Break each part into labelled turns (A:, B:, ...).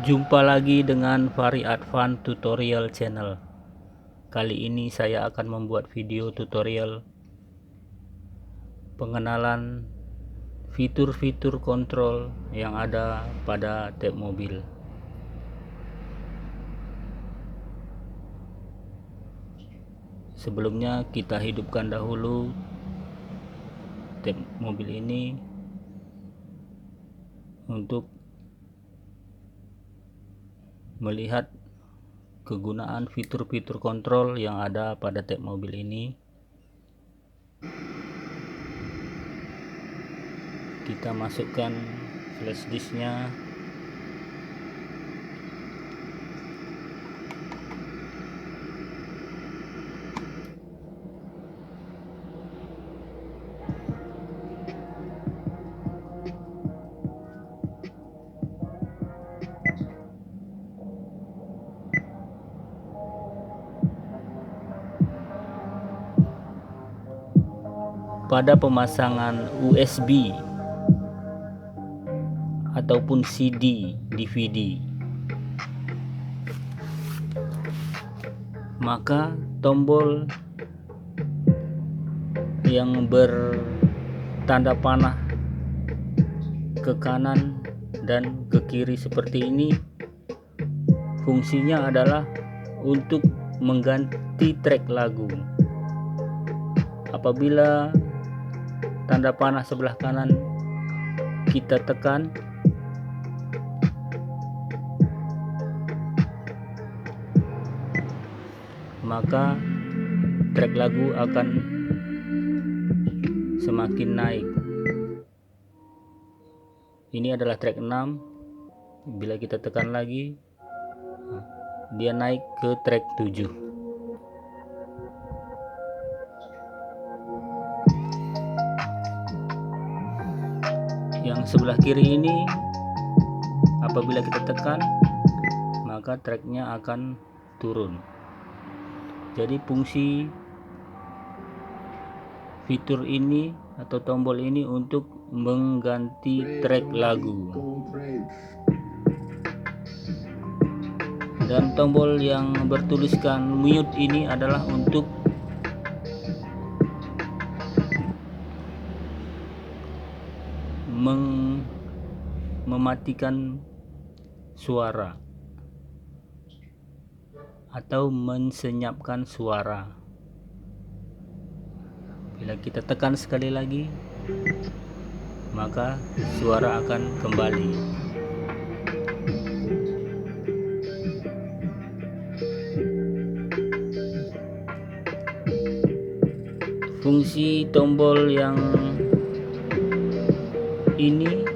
A: Jumpa lagi dengan Fahri Advan Tutorial Channel. Kali ini saya akan membuat video tutorial pengenalan fitur-fitur kontrol yang ada pada tab mobil. Sebelumnya kita hidupkan dahulu tab mobil ini untuk melihat kegunaan fitur-fitur kontrol yang ada pada tab mobil ini. Kita masukkan flash disknya. Pada pemasangan USB ataupun CD, DVD, maka tombol yang bertanda panah ke kanan dan ke kiri seperti ini fungsinya adalah untuk mengganti track lagu. Apabila tanda panah sebelah kanan kita tekan, maka track lagu akan semakin naik. Ini adalah track 6. Bila kita tekan lagi, dia naik ke track 7. Yang sebelah kiri ini, apabila kita tekan, maka tracknya akan turun. Jadi fungsi fitur ini atau tombol ini untuk mengganti track lagu. Dan tombol yang bertuliskan mute ini adalah untuk mematikan suara atau mensenyapkan suara. Bila kita tekan sekali lagi, maka suara akan kembali. Fungsi tombol yang ini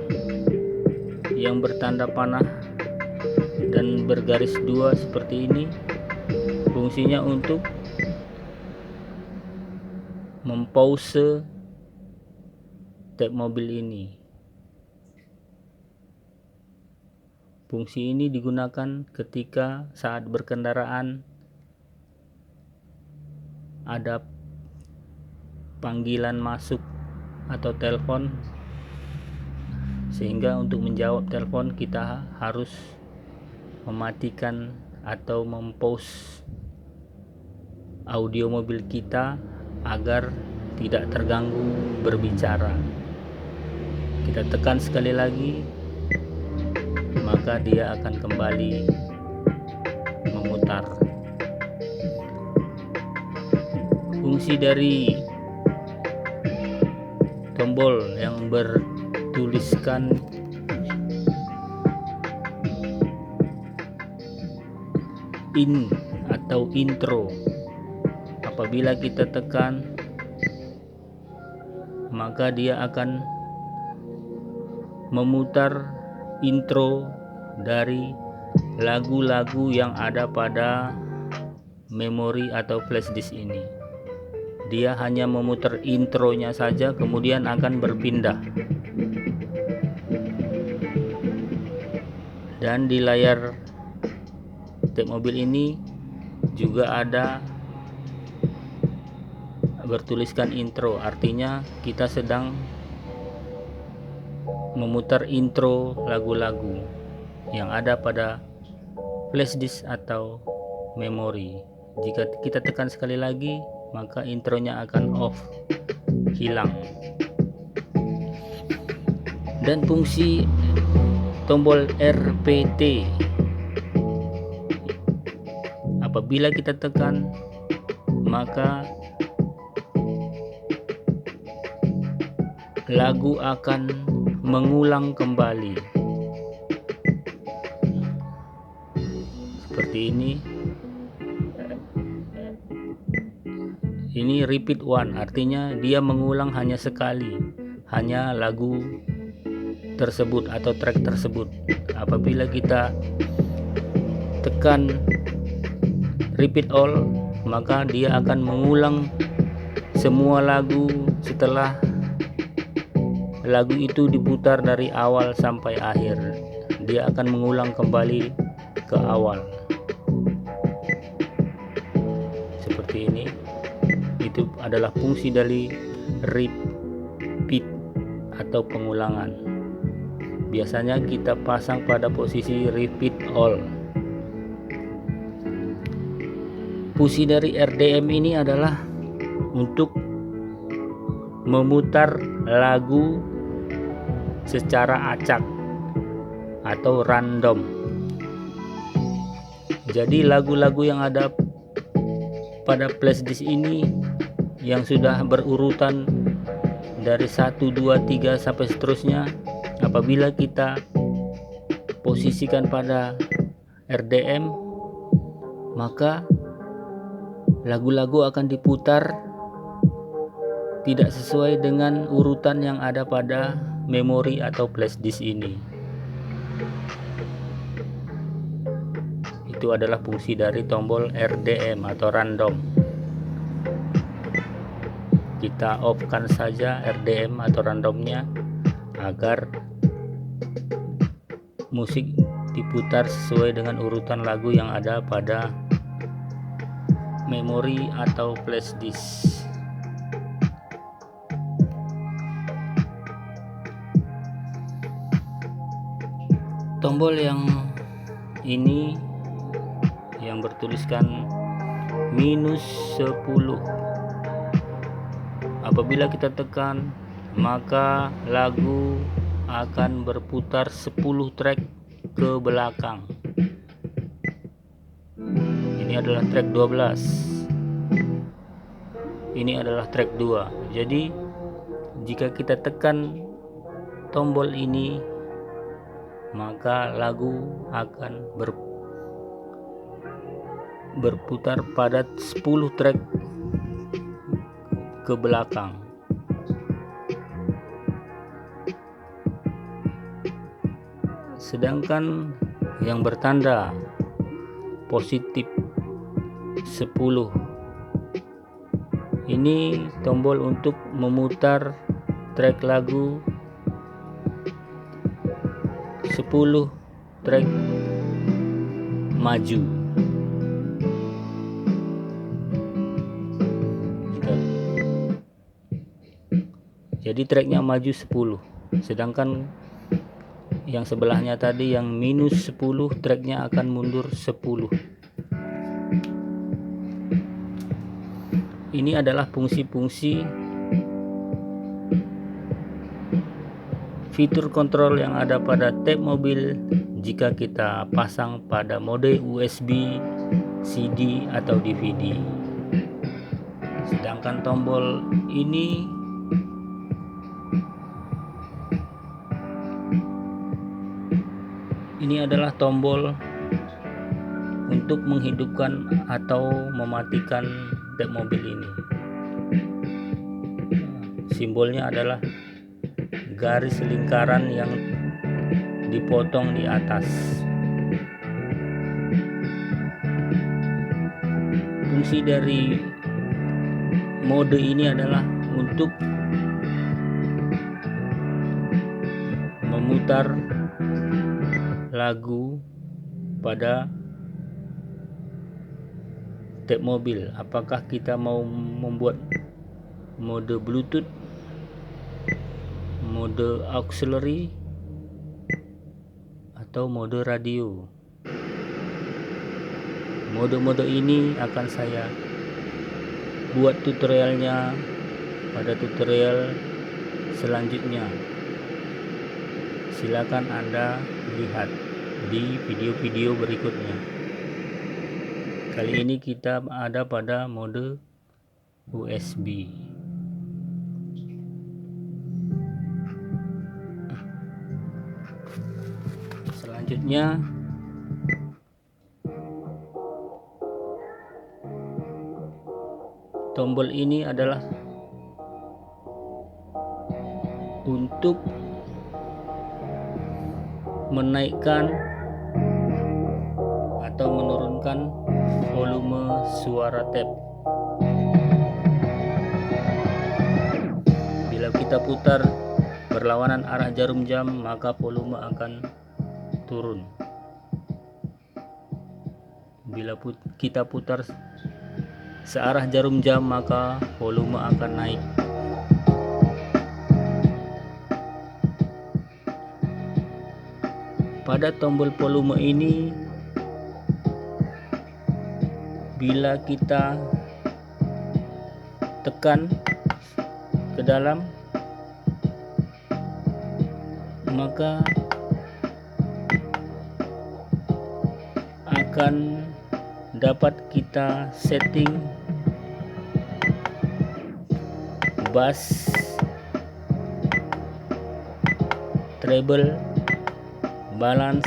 A: yang bertanda panah dan bergaris 2 seperti ini, fungsinya untuk mempause tab mobil ini. Fungsi ini digunakan ketika saat berkendaraan ada panggilan masuk atau telepon, sehingga untuk menjawab telepon kita harus mematikan atau mempause audio mobil kita agar tidak terganggu berbicara. Kita tekan sekali lagi, maka dia akan kembali memutar. Fungsi dari tombol yang bertuliskan in atau intro, apabila kita tekan, maka dia akan memutar intro dari lagu-lagu yang ada pada memori atau flash disk ini. Dia hanya memutar intronya saja, kemudian akan berpindah. Dan di layar tab mobil ini juga ada bertuliskan intro, artinya kita sedang memutar intro lagu-lagu. yang ada pada flash disk atau memori. Jika kita tekan sekali lagi, maka intronya akan off, hilang. Dan fungsi tombol RPT, apabila kita tekan, maka lagu akan mengulang kembali seperti ini. Ini repeat one, artinya dia mengulang hanya sekali, hanya lagu tersebut atau track tersebut. Apabila kita tekan repeat all, maka dia akan mengulang semua lagu setelah lagu itu diputar dari awal sampai akhir. Dia akan mengulang kembali ke awal seperti ini. Itu adalah fungsi dari repeat atau pengulangan. Biasanya kita pasang pada posisi repeat all. Fungsi dari RDM ini adalah untuk memutar lagu secara acak atau random. Jadi lagu-lagu yang ada pada flash disk ini yang sudah berurutan dari 1, 2, 3 sampai seterusnya, apabila kita posisikan pada RDM, maka lagu-lagu akan diputar tidak sesuai dengan urutan yang ada pada memori atau flash disk ini. Itu adalah fungsi dari tombol RDM atau random. Kita off-kan saja RDM atau randomnya agar musik diputar sesuai dengan urutan lagu yang ada pada memori atau flash disk. Tombol yang ini yang bertuliskan -10, apabila kita tekan, maka lagu akan berputar 10 track ke belakang. Ini adalah track 12, ini adalah track 2. Jadi jika kita tekan tombol ini, maka lagu akan berputar pada 10 track ke belakang. Sedangkan yang bertanda positif 10 ini tombol untuk memutar track lagu 10 track maju. Jadi tracknya maju 10, sedangkan yang sebelahnya tadi yang -10 tracknya akan mundur 10. Ini adalah fungsi-fungsi fitur kontrol yang ada pada tab mobil jika kita pasang pada mode USB, CD atau DVD. Sedangkan tombol ini adalah tombol untuk menghidupkan atau mematikan tab mobil ini. Simbolnya adalah garis lingkaran yang dipotong di atas. Fungsi dari mode ini adalah untuk memutar lagu pada tab mobil. Apakah kita mau membuat mode Bluetooth, mode auxiliary, atau mode radio. Mode-mode ini akan saya buat tutorialnya pada tutorial selanjutnya. Silakan Anda lihat di video-video berikutnya. Kali ini kita ada pada mode USB. Selanjutnya tombol ini adalah untuk menaikkan atau menurunkan volume suara tape. Bila kita putar berlawanan arah jarum jam, maka volume akan turun. Bila kita putar searah jarum jam, maka volume akan naik. Pada tombol volume ini, bila kita tekan ke dalam, maka akan dapat kita setting bass, treble, balance,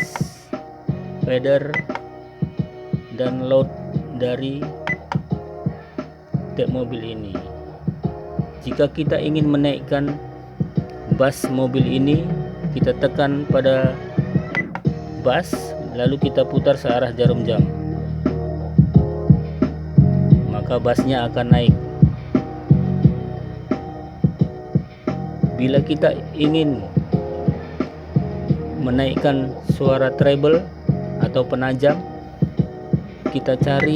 A: fader, dan load dari tape mobil ini. Jika kita ingin menaikkan bass mobil ini, kita tekan pada bass, lalu kita putar searah jarum jam, maka bassnya akan naik. Bila kita ingin menaikkan suara treble atau penajam, kita cari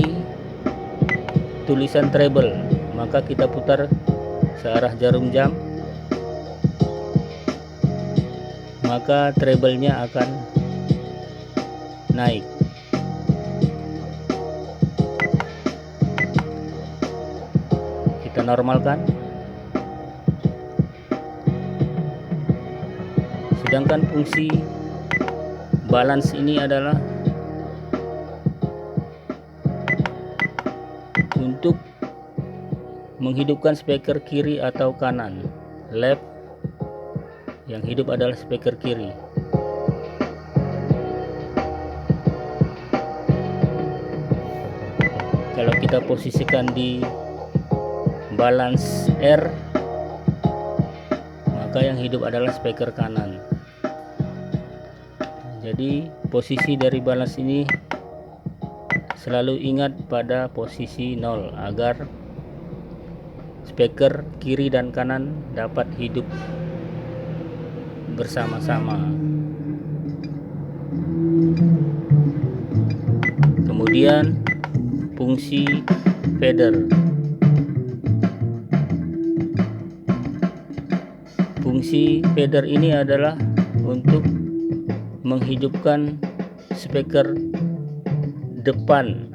A: tulisan treble, maka kita putar searah jarum jam, maka treble-nya akan naik. Kita normalkan. Sedangkan fungsi balance ini adalah untuk menghidupkan speaker kiri atau kanan. Left, yang hidup adalah speaker kiri. Kalau kita posisikan di balance R, maka yang hidup adalah speaker kanan. Jadi posisi dari balance ini selalu ingat pada posisi 0 agar speaker kiri dan kanan dapat hidup bersama-sama. Kemudian fungsi fader. Fungsi fader ini adalah untuk menghidupkan speaker depan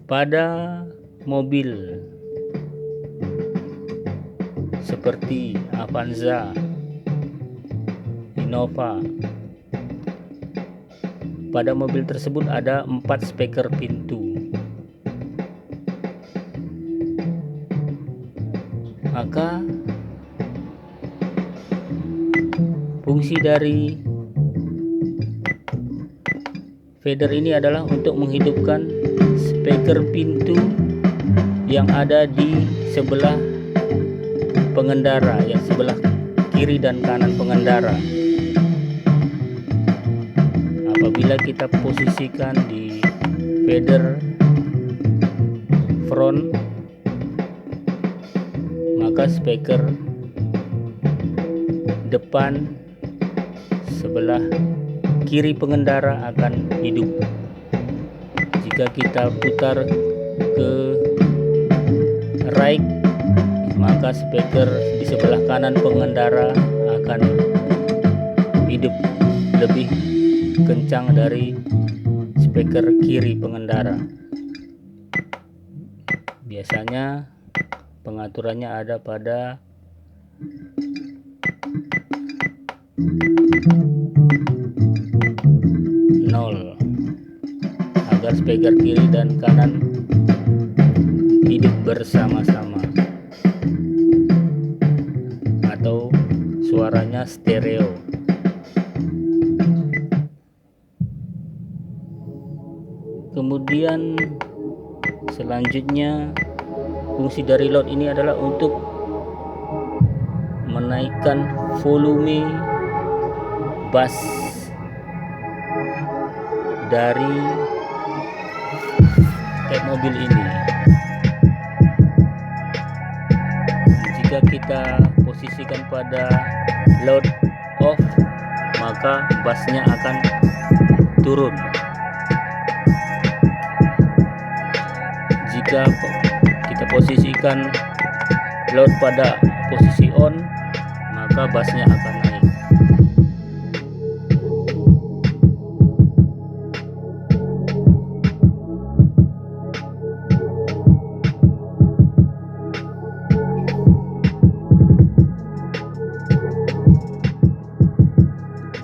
A: pada mobil seperti Avanza, Innova. Pada mobil tersebut ada 4 speaker pintu. Maka fungsi dari fader ini adalah untuk menghidupkan speaker pintu yang ada di sebelah pengendara, yang sebelah kiri dan kanan pengendara. Apabila kita posisikan di fader front, maka speaker depan sebelah kiri pengendara akan hidup. Jika kita putar ke right, maka speaker di sebelah kanan pengendara akan hidup lebih kencang dari speaker kiri pengendara. Biasanya pengaturannya ada pada nol, agar speaker kiri dan kanan hidup bersama-sama atau suaranya stereo. Kemudian selanjutnya fungsi dari loud ini adalah untuk menaikkan volume bass dari cab mobil ini. Jika kita posisikan pada loud off, maka bassnya akan turun. Jika kita posisikan loud pada posisi on, maka bassnya akan naik.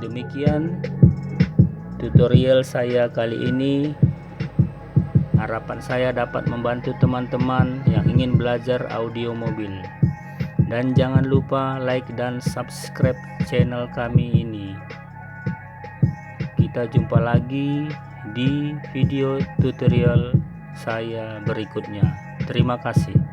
A: Demikian tutorial saya kali ini. Harapan saya dapat membantu teman-teman yang ingin belajar audio mobil. Dan jangan lupa like dan subscribe channel kami ini. Kita jumpa lagi di video tutorial saya berikutnya. Terima kasih.